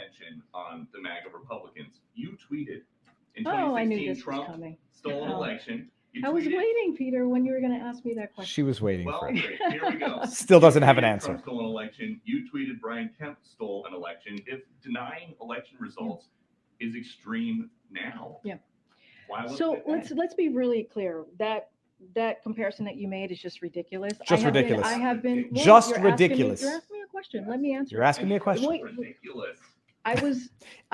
attention on the MAGA Republicans. You tweeted in I knew 2016 this was Trump coming. stole an election. You I was tweeted- waiting, Peter, when you were going to ask me that question. She was waiting Well, for it. great. Here we go. Still doesn't You have an tweeted answer. Trump stole an election. You tweeted Brian Kemp stole an election. If denying election results is extreme now, why look So at that? let's be really clear. That comparison that you made is just ridiculous. Just ridiculous. I have been Just you're asking me- ridiculous. You're asking me a question. Let me answer. You're asking me a question. Wait, Ridiculous. I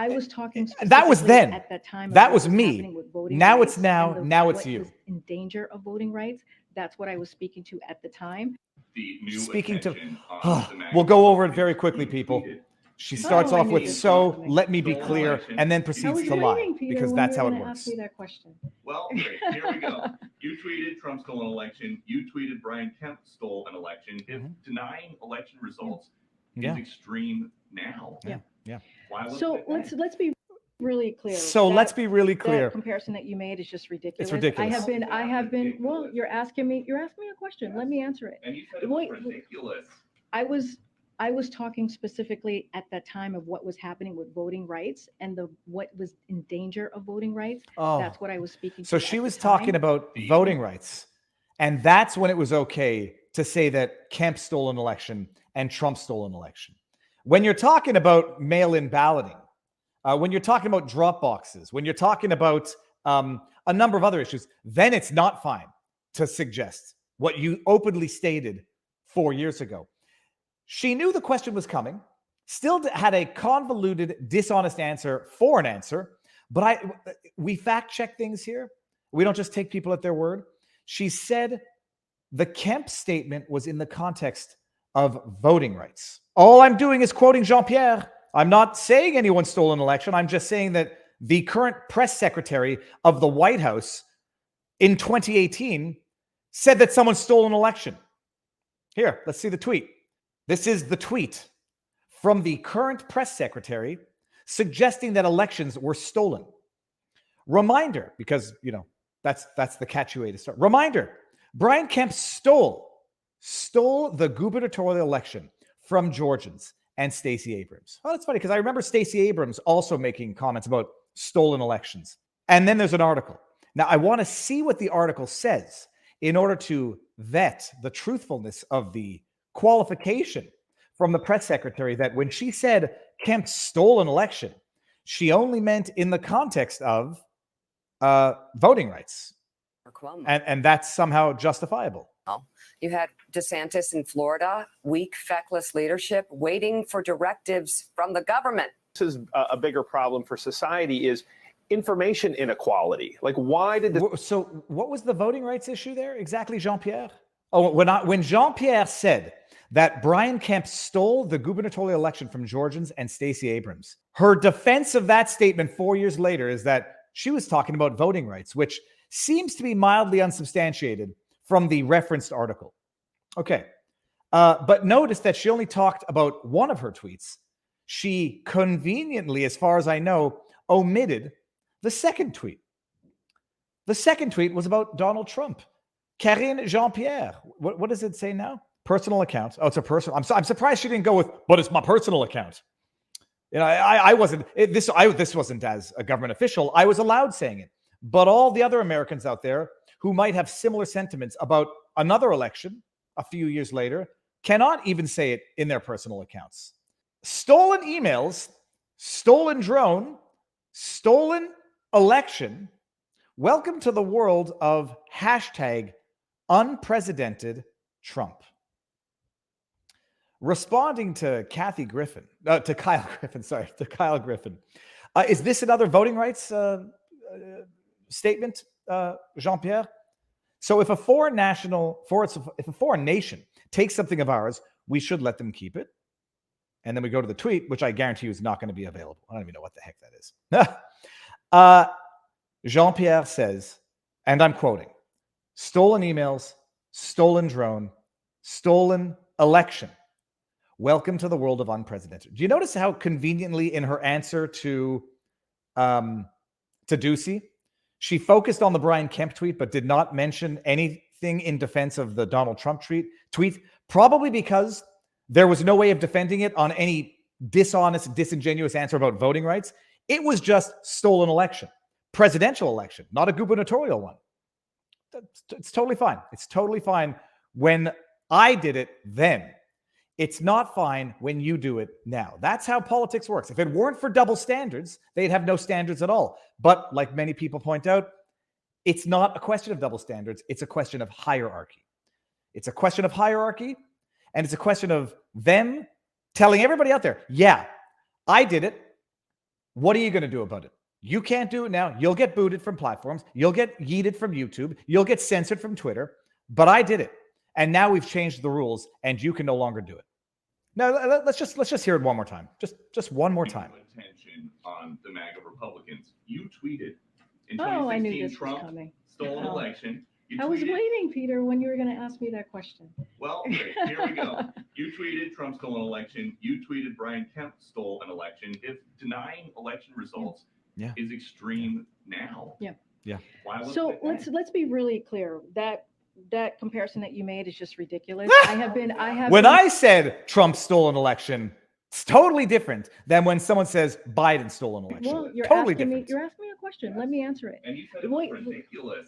was talking. That was specifically then. At that time. of That what was me. happening with voting Now rights it's now. and Now it's what you. was in danger of voting rights. That's what I was speaking to at the time. The new Speaking to- attention on the MAGA We'll go over it Republicans. very quickly, You people. tweeted She in starts I off knew with, this was so coming. let me be Stole an clear, election. and then I proceeds was to lie, waiting, Peter, because when that's you how were it gonna ask works. me that question. Well, great. Here we go. You tweeted Trump stole an election. You tweeted Brian Kemp stole an election. If denying election results Yeah. is extreme now, Yeah. why look So at that? let's be really clear. So let's be really That clear. comparison that you made is just ridiculous. ridiculous. I have been. Well, you're asking me a question. Let me answer it. And you said it was Wait, ridiculous. I was talking specifically at that time of what was happening with voting rights and what was in danger of voting rights. Oh, That's what I was speaking to. so at she the was time. talking about voting rights. And that's when it was okay to say that Kemp stole an election and Trump stole an election. When you're talking about mail-in balloting, when you're talking about drop boxes, when you're talking about a number of other issues, then it's not fine to suggest what you openly stated 4 years ago. She knew the question was coming, still had a convoluted, dishonest answer for an answer, but we fact check things here. We don't just take people at their word. She said the Kemp statement was in the context of voting rights. All I'm doing is quoting Jean-Pierre. I'm not saying anyone stole an election. I'm just saying that the current press secretary of the White House in 2018 said that someone stole an election. Here, let's see the tweet. This is the tweet from the current press secretary suggesting that elections were stolen. Reminder, because, that's the catchy way to start. Reminder, Brian Kemp stole the gubernatorial election from Georgians and Stacey Abrams. Oh, that's funny, because I remember Stacey Abrams also making comments about stolen elections. And then there's an article. Now, I want to see what the article says in order to vet the truthfulness of the qualification from the press secretary that when she said Kemp stole an election, she only meant in the context of voting rights. And that's somehow justifiable. You had DeSantis in Florida, weak, feckless leadership, waiting for directives from the government. This is a bigger problem for society is information inequality. Like, why did this? So what was the voting rights issue there exactly, Jean-Pierre? Oh, when Jean-Pierre said that Brian Kemp stole the gubernatorial election from Georgians and Stacey Abrams, her defense of that statement 4 years later is that she was talking about voting rights, which seems to be mildly unsubstantiated from the referenced article. Okay. But notice that she only talked about one of her tweets. She conveniently, as far as I know, omitted the second tweet. The second tweet was about Donald Trump. Karine Jean-Pierre. What does it say now? Personal account. Oh, it's a personal. I'm surprised she didn't go with, but it's my personal account. I wasn't. This wasn't as a government official. I was allowed saying it. But all the other Americans out there who might have similar sentiments about another election a few years later cannot even say it in their personal accounts. Stolen emails, stolen drone, stolen election. Welcome to the world of hashtag unprecedented Trump. Responding to Kyle Griffin. Is this another voting rights statement, Jean-Pierre? So if a foreign nation takes something of ours, we should let them keep it. And then we go to the tweet, which I guarantee you is not going to be available. I don't even know what the heck that is. Jean-Pierre says, and I'm quoting, stolen emails, stolen drone, stolen election. Welcome to the world of unprecedented. Do you notice how conveniently in her answer to Ducey, she focused on the Brian Kemp tweet, but did not mention anything in defense of the Donald Trump tweet, probably because there was no way of defending it on any dishonest, disingenuous answer about voting rights. It was just stolen election, presidential election, not a gubernatorial one. It's totally fine. It's totally fine when I did it then. It's not fine when you do it now. That's how politics works. If it weren't for double standards, they'd have no standards at all. But like many people point out, it's not a question of double standards. It's a question of hierarchy. It's a question of hierarchy, and it's a question of them telling everybody out there, yeah, I did it. What are you going to do about it? You can't do it now. You'll get booted from platforms. You'll get yeeted from YouTube. You'll get censored from Twitter. But I did it. And now we've changed the rules, and you can no longer do it. Now let's just hear it one more time. Just one more time. Attention on the MAGA Republicans. You tweeted in I knew 2016 this was Trump coming. stole an election. You I was tweeted- waiting, Peter, when you were going to ask me that question. Well, okay, here we go. You tweeted Trump stole an election. You tweeted Brian Kemp stole an election. If denying election results is extreme now, why was So it then? let's be really clear. That comparison that you made is just ridiculous. When I said Trump stole an election, it's totally different than when someone says Biden stole an election. Well, you're totally asking different. me a question. Let me answer it. And you said it was Wait, ridiculous.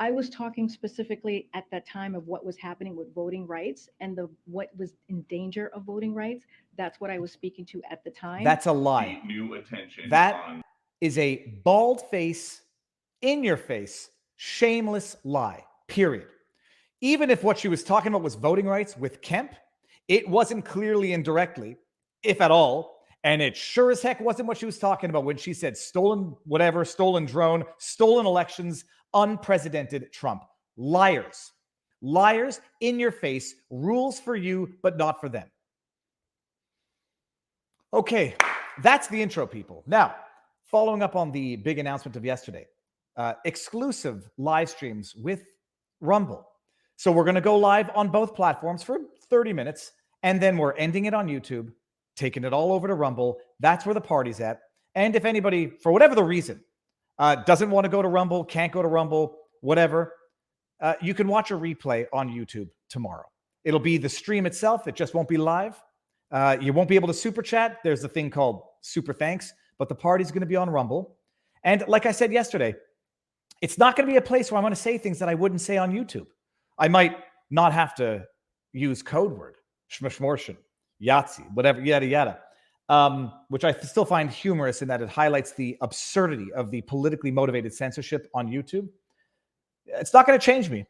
I was talking specifically at that time of what was happening with voting rights and what was in danger of voting rights. That's what I was speaking to at the time. That's a lie. New attention. That on is a bald face, in your face, shameless lie, period. Even if what she was talking about was voting rights with Kemp, it wasn't clearly and directly, if at all. And it sure as heck wasn't what she was talking about when she said stolen whatever, stolen drone, stolen elections, unprecedented Trump. Liars. Liars in your face, rules for you, but not for them. Okay, that's the intro, people. Now, following up on the big announcement of yesterday, exclusive live streams with Rumble. So we're going to go live on both platforms for 30 minutes, and then we're ending it on YouTube, taking it all over to Rumble. That's where the party's at. And if anybody, for whatever the reason, doesn't want to go to Rumble, can't go to Rumble, whatever, you can watch a replay on YouTube tomorrow. It'll be the stream itself. It just won't be live. You won't be able to super chat. There's a thing called super thanks, but the party's going to be on Rumble. And like I said yesterday, it's not going to be a place where I'm going to say things that I wouldn't say on YouTube. I might not have to use code word, shmashmorshin, Yahtzee, whatever, yada, yada, which I still find humorous in that it highlights the absurdity of the politically motivated censorship on YouTube. It's not going to change me.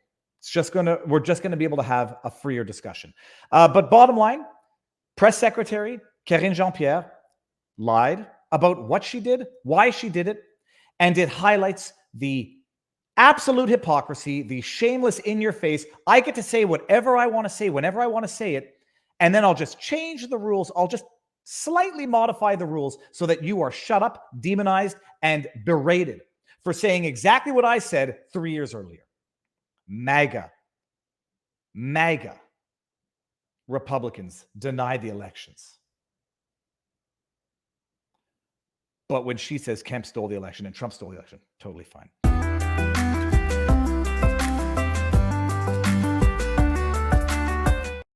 We're just going to be able to have a freer discussion. But bottom line, Press Secretary Karine Jean-Pierre lied about what she did, why she did it, and it highlights the absolute hypocrisy, the shameless in your face. I get to say whatever I want to say, whenever I want to say it, and then I'll just change the rules. I'll just slightly modify the rules so that you are shut up, demonized, and berated for saying exactly what I said 3 years earlier. MAGA Republicans deny the elections. But when she says Kemp stole the election and Trump stole the election, totally fine.